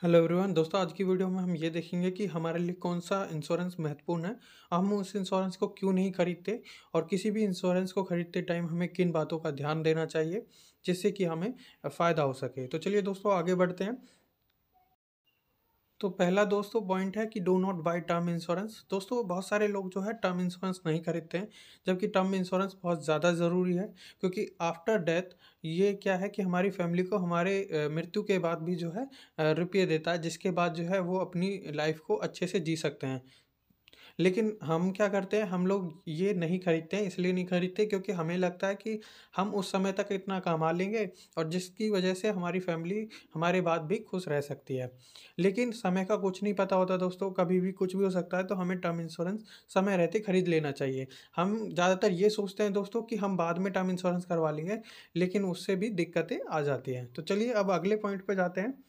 Hello everyone दोस्तों, आज की वीडियो में हम ये देखेंगे कि हमारे लिए कौन सा इंश्योरेंस महत्वपूर्ण है। हम उस इंश्योरेंस को क्यों नहीं खरीदते और किसी भी इंश्योरेंस को खरीदते टाइम हमें किन बातों का ध्यान देना चाहिए जिससे कि हमें फ़ायदा हो सके। तो चलिए दोस्तों आगे बढ़ते हैं। तो पहला दोस्तों पॉइंट है कि do not by term insurance. दोस्तों बहुत सारे लोग जो है टर्म इंश्योरेंस नहीं खरीदते हैं, जबकि टर्म इंश्योरेंस बहुत ज़्यादा ज़रूरी है, क्योंकि आफ्टर डेथ ये क्या है कि हमारी फैमिली को हमारे मृत्यु के बाद भी जो है रुपये देता है, जिसके बाद जो है वो अपनी लाइफ को अच्छे से जी सकते हैं। लेकिन हम क्या करते हैं, हम लोग ये नहीं खरीदते हैं, इसलिए नहीं खरीदते क्योंकि हमें लगता है कि हम उस समय तक इतना कमा लेंगे और जिसकी वजह से हमारी फैमिली हमारे बाद भी खुश रह सकती है। लेकिन समय का कुछ नहीं पता होता दोस्तों, कभी भी कुछ भी हो सकता है, तो हमें टर्म इंश्योरेंस समय रहते खरीद लेना चाहिए। हम ज़्यादातर ये सोचते हैं दोस्तों कि हम बाद में टर्म इंश्योरेंस करवा लेंगे, लेकिन उससे भी दिक्कतें आ जाती हैं। तो चलिए अब अगले पॉइंट पे जाते हैं।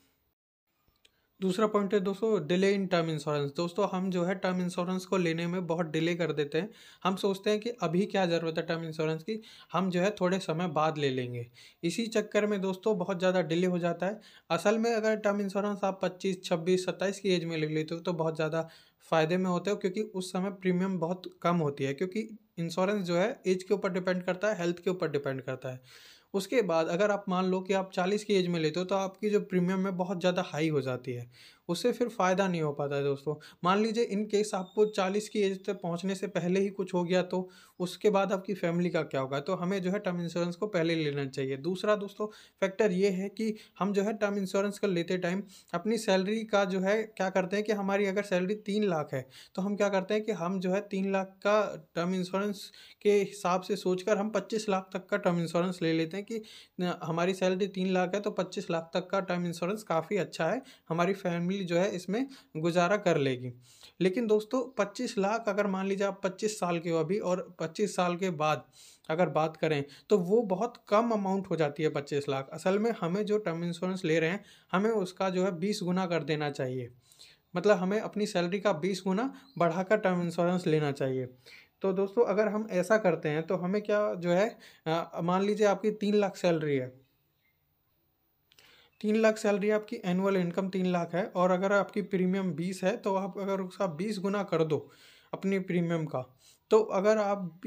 दूसरा पॉइंट है दोस्तों डिले इन टर्म इंश्योरेंस। दोस्तों हम जो है टर्म इंश्योरेंस को लेने में बहुत डिले कर देते हैं। हम सोचते हैं कि अभी क्या ज़रूरत है टर्म इंश्योरेंस की, हम जो है थोड़े समय बाद ले लेंगे। इसी चक्कर में दोस्तों बहुत ज़्यादा डिले हो जाता है। असल में अगर टर्म इंश्योरेंस आप 25, 26, 27 की एज में ले लेते हो तो बहुत ज़्यादा फ़ायदे में होते हो, क्योंकि उस समय प्रीमियम बहुत कम होती है, क्योंकि इंश्योरेंस जो है एज के ऊपर डिपेंड करता है, हेल्थ के ऊपर डिपेंड करता है। उसके बाद अगर आप मान लो कि आप 40 की एज में लेते हो तो आपकी जो प्रीमियम है बहुत ज़्यादा हाई हो जाती है, उससे फिर फ़ायदा नहीं हो पाता है दोस्तों। मान लीजिए इन केस आपको 40 की एज तक पहुँचने से पहले ही कुछ हो गया तो उसके बाद आपकी फैमिली का क्या होगा? तो हमें जो है टर्म इंश्योरेंस को पहले लेना चाहिए। दूसरा दोस्तों फैक्टर ये है कि हम जो है टर्म इंश्योरेंस को लेते टाइम अपनी सैलरी का जो है क्या करते हैं कि हमारी अगर सैलरी 3 लाख है, तो हम क्या करते हैं कि हम जो है 3 लाख का टर्म इंश्योरेंस के हिसाब से सोचकर हम 25 लाख तक का टर्म इंश्योरेंस ले लेते हैं कि हमारी सैलरी 3 लाख है तो 25 लाख तक का टर्म इंश्योरेंस काफ़ी अच्छा है, हमारी फैमिली जो है इसमें गुजारा कर लेगी। लेकिन दोस्तों 25 लाख अगर मान लीजिए आप 25 साल के हो अभी और 25 साल के बाद अगर बात करें तो वो बहुत कम अमाउंट हो जाती है 25 लाख। असल में हमें जो टर्म इंश्योरेंस ले रहे हैं, हमें उसका जो है 20 गुना कर देना चाहिए। मतलब हमें अपनी सैलरी का 20 गुना बढ़ाकर टर्म इंश्योरेंस लेना चाहिए। तो दोस्तों अगर हम ऐसा करते हैं तो हमें क्या जो है मान लीजिए आपकी 3 लाख सैलरी है। 3 लाख सैलरी आपकी एनुअल इनकम 3 लाख है और अगर आपकी प्रीमियम 20 है तो आप अगर उसका 20 गुना कर दो अपनी प्रीमियम का, तो अगर आप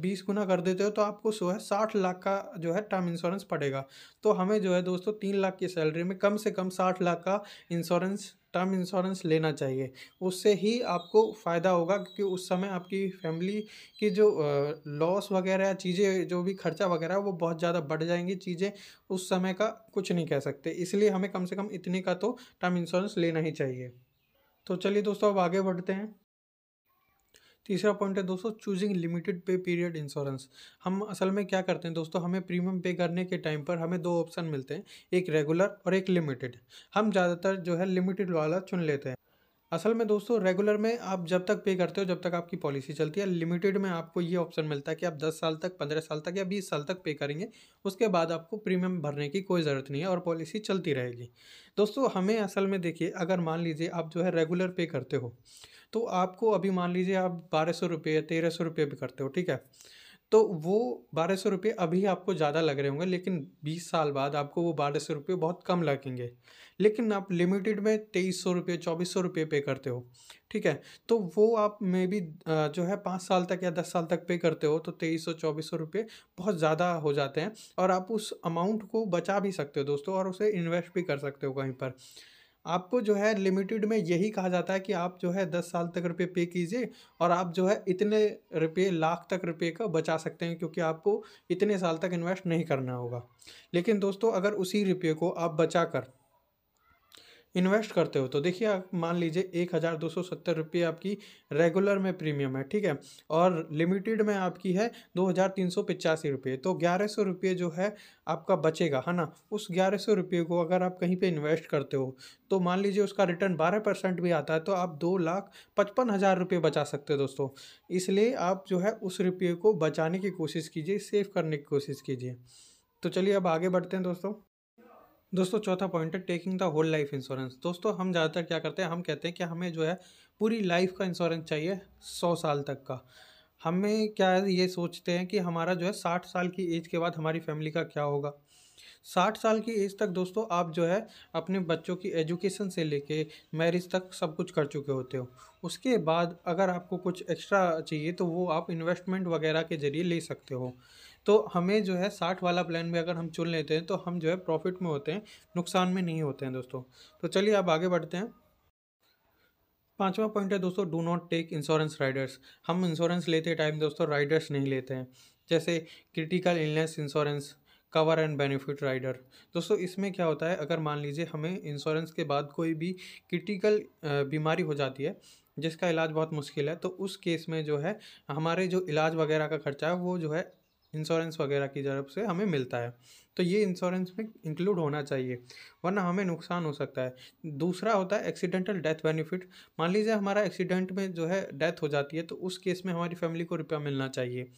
20 गुना कर देते हो तो आपको जो है 60 लाख का जो है टर्म इंश्योरेंस पड़ेगा। तो हमें जो है दोस्तों 3 लाख की सैलरी में कम से कम 60 लाख का इंश्योरेंस टर्म इंश्योरेंस लेना चाहिए। उससे ही आपको फ़ायदा होगा, क्योंकि उस समय आपकी फैमिली की जो लॉस वगैरह या चीज़ें जो भी खर्चा वगैरह है वो बहुत ज़्यादा बढ़ जाएँगी चीज़ें, उस समय का कुछ नहीं कह सकते। इसलिए हमें कम से कम इतने का तो टर्म इंश्योरेंस लेना ही चाहिए। तो चलिए दोस्तों अब आगे बढ़ते हैं। तीसरा पॉइंट है दोस्तों चूजिंग लिमिटेड पे पीरियड इंश्योरेंस। हम असल में क्या करते हैं दोस्तों, हमें प्रीमियम पे करने के टाइम पर हमें 2 ऑप्शन मिलते हैं, एक रेगुलर और एक लिमिटेड। हम ज़्यादातर जो है लिमिटेड वाला चुन लेते हैं। असल में दोस्तों रेगुलर में आप जब तक पे करते हो जब तक आपकी पॉलिसी चलती है। लिमिटेड में आपको ये ऑप्शन मिलता है कि आप 10 साल तक, 15 साल तक या 20 साल तक पे करेंगे, उसके बाद आपको प्रीमियम भरने की कोई ज़रूरत नहीं है और पॉलिसी चलती रहेगी। दोस्तों हमें असल में देखिए, अगर मान लीजिए आप जो है रेगुलर पे करते हो तो आपको अभी मान लीजिए आप 1200 रुपये या 1300 रुपये भी करते हो, ठीक है। तो वो 1200 रुपये अभी आपको ज़्यादा लग रहे होंगे, लेकिन 20 साल बाद आपको वो 1200 रुपये बहुत कम लगेंगे। लेकिन आप लिमिटेड में 2300 रुपये, 2400 रुपये पे करते हो, ठीक है। तो वो आप मे बी जो है 5 साल तक या 10 साल तक पे करते हो, तो 2300, 2400 रुपये बहुत ज़्यादा हो जाते हैं और आप उस अमाउंट को बचा भी सकते हो दोस्तों और उसे इन्वेस्ट भी कर सकते हो कहीं पर। आपको जो है लिमिटेड में यही कहा जाता है कि आप जो है 10 साल तक रुपए पे कीजिए और आप जो है इतने रुपए, लाख तक रुपए का बचा सकते हैं, क्योंकि आपको इतने साल तक इन्वेस्ट नहीं करना होगा। लेकिन दोस्तों अगर उसी रुपये को आप बचाकर इन्वेस्ट करते हो तो देखिए, आप मान लीजिए 1270 रुपये आपकी रेगुलर में प्रीमियम है, ठीक है, और लिमिटेड में आपकी है 2385 रुपये। तो 1100 रुपये जो है आपका बचेगा, है ना। उस 1100 रुपये को अगर आप कहीं पे इन्वेस्ट करते हो तो मान लीजिए उसका रिटर्न 12% भी आता है, तो आप 2,55,000 रुपये बचा सकते हो दोस्तों। इसलिए आप जो है उस रुपये को बचाने की कोशिश कीजिए, सेव करने की कोशिश कीजिए। तो चलिए अब आगे बढ़ते हैं दोस्तों। दोस्तों चौथा पॉइंट है taking the whole life insurance. दोस्तों हम ज़्यादातर क्या करते हैं, हम कहते हैं कि हमें जो है पूरी लाइफ का इंश्योरेंस चाहिए, 100 साल तक का। हमें क्या है, ये सोचते हैं कि हमारा जो है 60 साल की एज के बाद हमारी फैमिली का क्या होगा। 60 साल की एज तक दोस्तों आप जो है अपने बच्चों की एजुकेशन से लेके मैरिज तक सब कुछ कर चुके होते हो। उसके बाद अगर आपको कुछ एक्स्ट्रा चाहिए तो वो आप इन्वेस्टमेंट वगैरह के ज़रिए ले सकते हो। तो हमें जो है 60 वाला प्लान भी अगर हम चुन लेते हैं तो हम जो है प्रॉफ़िट में होते हैं, नुकसान में नहीं होते हैं दोस्तों। तो चलिए अब आगे बढ़ते हैं। 5वां पॉइंट है दोस्तों, do not take insurance riders. हम इंश्योरेंस लेते टाइम दोस्तों राइडर्स नहीं लेते हैं, जैसे critical illness insurance, cover and benefit rider. दोस्तों इसमें क्या होता है, अगर मान लीजिए हमें इंश्योरेंस के बाद कोई भी क्रिटिकल बीमारी हो जाती है जिसका इलाज बहुत मुश्किल है, तो उस केस में जो है हमारे जो इलाज वगैरह का खर्चा है वो जो है इंश्योरेंस वगैरह की तरफ से हमें मिलता है। तो ये इंश्योरेंस में इंक्लूड होना चाहिए, वरना हमें नुकसान हो सकता है। दूसरा होता है एक्सीडेंटल डेथ बेनिफिट। मान लीजिए हमारा एक्सीडेंट में जो है डेथ हो जाती है तो उस केस में हमारी फैमिली को रुपया मिलना चाहिए।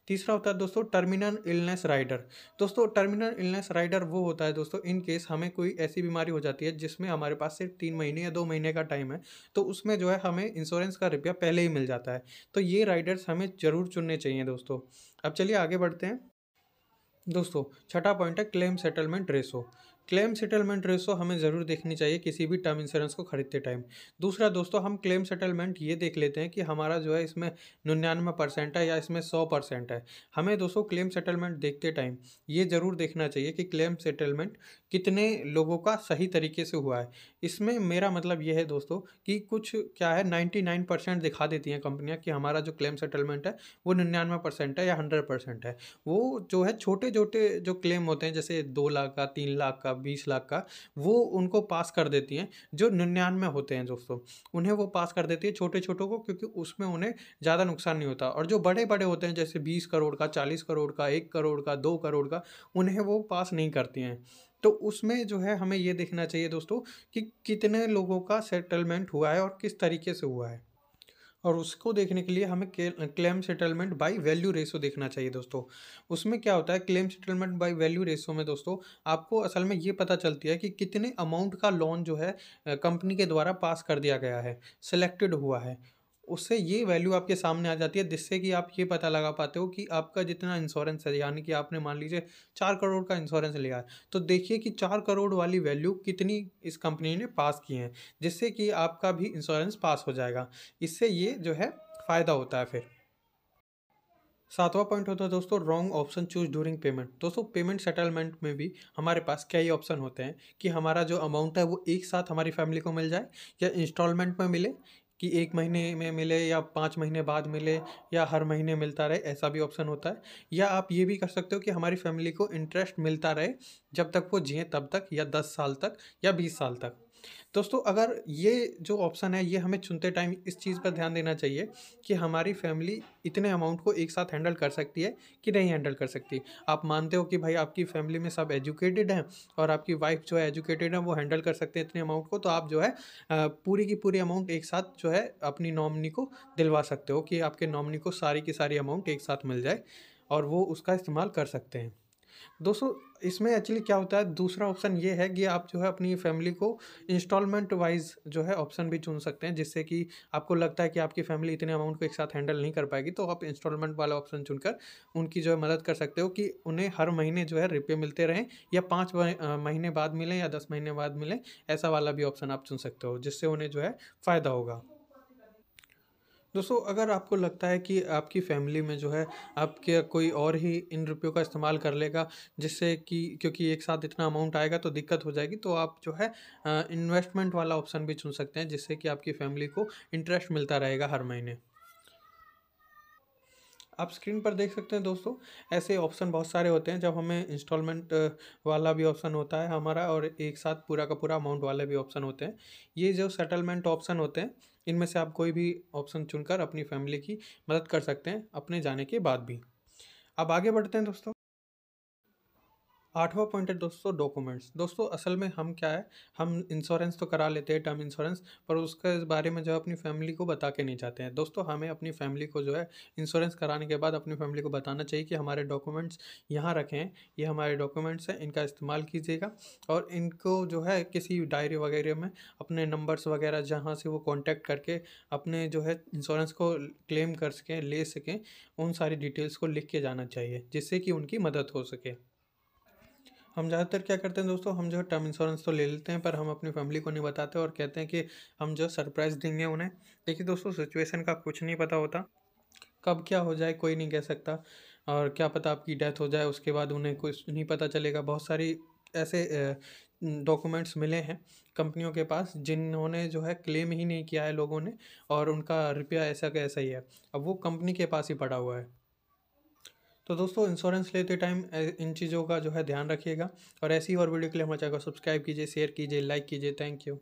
तीसरा होता है दोस्तों टर्मिनल इलनेस राइडर। दोस्तों टर्मिनल इलनेस राइडर वो होता है दोस्तों, इन केस हमें कोई ऐसी बीमारी हो जाती है जिसमें हमारे पास सिर्फ 3 महीने या 2 महीने का टाइम है, तो उसमें जो है हमें इंश्योरेंस का रुपया पहले ही मिल जाता है। तो ये राइडर्स हमें ज़रूर चुनने चाहिए दोस्तों। अब चलिए आगे बढ़ते हैं। दोस्तों छठा पॉइंट है claim settlement ratio. Claim settlement ratio हमें ज़रूर देखनी चाहिए किसी भी टर्म इंश्योरेंस को खरीदते टाइम। दूसरा दोस्तों हम क्लेम सेटलमेंट ये देख लेते हैं कि हमारा जो है इसमें 99% है या इसमें 100% है। हमें दोस्तों क्लेम सेटलमेंट देखते टाइम ये ज़रूर देखना चाहिए कि क्लेम सेटलमेंट कितने लोगों का सही तरीके से हुआ है। इसमें मेरा मतलब ये है दोस्तों कि कुछ क्या है 99% दिखा देती हैं कंपनियाँ कि हमारा जो क्लेम सेटलमेंट है वो 99% है या 100% है। वो जो है छोटे-छोटे जो क्लेम होते हैं जैसे 2 लाख का, 3 लाख का, 20 लाख का, वो उनको पास कर देती हैं। जो 99 होते हैं दोस्तों, उन्हें वो पास कर देती है छोटे-छोटों को, क्योंकि उसमें उन्हें ज़्यादा नुकसान नहीं होता। और जो बड़े-बड़े होते हैं जैसे 20 करोड़ का, 40 करोड़ का, 1 करोड़ का, 2 करोड़ का, उन्हें वो पास नहीं करती हैं। तो उसमें जो है हमें ये देखना चाहिए दोस्तों कि कितने लोगों का सेटलमेंट हुआ है और किस तरीके से हुआ है। और उसको देखने के लिए हमें claim settlement by value ratio देखना चाहिए दोस्तों। उसमें क्या होता है claim settlement by value ratio में दोस्तों, आपको असल में ये पता चलती है कि कितने अमाउंट का लोन जो है कंपनी के द्वारा पास कर दिया गया है, सिलेक्टेड हुआ है। उससे ये वैल्यू आपके सामने आ जाती है, जिससे कि आप ये पता लगा पाते हो कि आपका जितना इंश्योरेंस है, यानी कि आपने मान लीजिए 4 करोड़ का इंश्योरेंस लिया है, तो देखिए कि 4 करोड़ वाली वैल्यू कितनी इस कंपनी ने पास की है, जिससे कि आपका भी इंश्योरेंस पास हो जाएगा। इससे ये जो है फ़ायदा होता है फिर। 7वां पॉइंट होता है दोस्तों wrong option choose during payment. दोस्तों पेमेंट सेटलमेंट में भी हमारे पास कई ऑप्शन होते हैं कि हमारा जो अमाउंट है वो एक साथ हमारी फैमिली को मिल जाए, या इंस्टॉलमेंट में मिले, कि 1 महीने में मिले या 5 महीने बाद मिले, या हर महीने मिलता रहे, ऐसा भी ऑप्शन होता है। या आप ये भी कर सकते हो कि हमारी फैमिली को इंटरेस्ट मिलता रहे जब तक वो जिएँ तब तक, या 10 साल तक, या 20 साल तक। दोस्तों अगर ये जो ऑप्शन है ये हमें चुनते टाइम इस चीज़ पर ध्यान देना चाहिए कि हमारी फैमिली इतने अमाउंट को एक साथ हैंडल कर सकती है कि नहीं हैंडल कर सकती। आप मानते हो कि भाई आपकी फैमिली में सब एजुकेटेड हैं और आपकी वाइफ जो है एजुकेटेड है, वो हैंडल कर सकते हैं इतने अमाउंट को, तो आप जो है पूरी की पूरी अमाउंट एक साथ जो है अपनी नॉमिनी को दिलवा सकते हो कि आपके नॉमिनी को सारी की सारी अमाउंट एक साथ मिल जाए और वो उसका इस्तेमाल कर सकते हैं। दोस्तों इसमें एक्चुअली क्या होता है, दूसरा ऑप्शन ये है कि आप जो है अपनी फैमिली को इंस्टॉलमेंट वाइज जो है ऑप्शन भी चुन सकते हैं, जिससे कि आपको लगता है कि आपकी फैमिली इतने अमाउंट को एक साथ हैंडल नहीं कर पाएगी, तो आप इंस्टॉलमेंट वाला ऑप्शन चुनकर उनकी जो है मदद कर सकते हो कि उन्हें हर महीने जो है रुपये मिलते रहें, या 5 महीने बाद मिलें या 10 महीने बाद मिलें। ऐसा वाला भी ऑप्शन आप चुन सकते हो, जिससे उन्हें जो है फ़ायदा होगा। दोस्तों अगर आपको लगता है कि आपकी फैमिली में जो है आपके कोई और ही इन रुपयों का इस्तेमाल कर लेगा, जिससे कि क्योंकि एक साथ इतना अमाउंट आएगा तो दिक्कत हो जाएगी, तो आप जो है इन्वेस्टमेंट वाला ऑप्शन भी चुन सकते हैं, जिससे कि आपकी फैमिली को इंटरेस्ट मिलता रहेगा हर महीने। आप स्क्रीन पर देख सकते हैं दोस्तों, ऐसे ऑप्शन बहुत सारे होते हैं। जब हमें इंस्टॉलमेंट वाला भी ऑप्शन होता है हमारा, और एक साथ पूरा का पूरा अमाउंट वाले भी ऑप्शन होते हैं। ये जो सेटलमेंट ऑप्शन होते हैं, इनमें से आप कोई भी ऑप्शन चुनकर अपनी फैमिली की मदद कर सकते हैं अपने जाने के बाद भी। अब आगे बढ़ते हैं दोस्तों। 8वां पॉइंट है दोस्तों डॉक्यूमेंट्स। दोस्तों असल में हम क्या है, हम इंश्योरेंस तो करा लेते हैं टर्म इंश्योरेंस, पर उसके इस बारे में जो है अपनी फैमिली को बता के नहीं जाते हैं। दोस्तों हमें अपनी फैमिली को जो है इंश्योरेंस कराने के बाद अपनी फैमिली को बताना चाहिए कि हमारे डॉक्यूमेंट्स यहाँ रखे हैं, ये हमारे डॉक्यूमेंट्स हैं, इनका इस्तेमाल कीजिएगा। और इनको जो है किसी डायरी वगैरह में अपने नंबर्स वगैरह जहाँ से वो कॉन्टैक्ट करके अपने जो है इंश्योरेंस को क्लेम कर सकें, ले सकें, उन सारी डिटेल्स को लिख के जाना चाहिए, जिससे कि उनकी मदद हो सके। हम ज़्यादातर क्या करते हैं दोस्तों, हम जो है टर्म इंश्योरेंस तो ले लेते हैं, पर हम अपनी फैमिली को नहीं बताते और कहते हैं कि हम जो सरप्राइज़ देंगे उन्हें। देखिए दोस्तों, सिचुएशन का कुछ नहीं पता होता, कब क्या हो जाए कोई नहीं कह सकता। और क्या पता आपकी डेथ हो जाए, उसके बाद उन्हें कुछ नहीं पता चलेगा। बहुत सारी ऐसे डॉक्यूमेंट्स मिले हैं कंपनियों के पास, जिन्होंने जो है क्लेम ही नहीं किया है लोगों ने, और उनका रुपया ऐसा का ऐसा ही है। अब वो कंपनी के पास ही पड़ा हुआ है। तो दोस्तों, इंश्योरेंस लेते टाइम इन चीज़ों का जो है ध्यान रखिएगा। और ऐसी और वीडियो के लिए हमारे चैनल को सब्सक्राइब कीजिए, शेयर कीजिए, लाइक कीजिए। Thank you.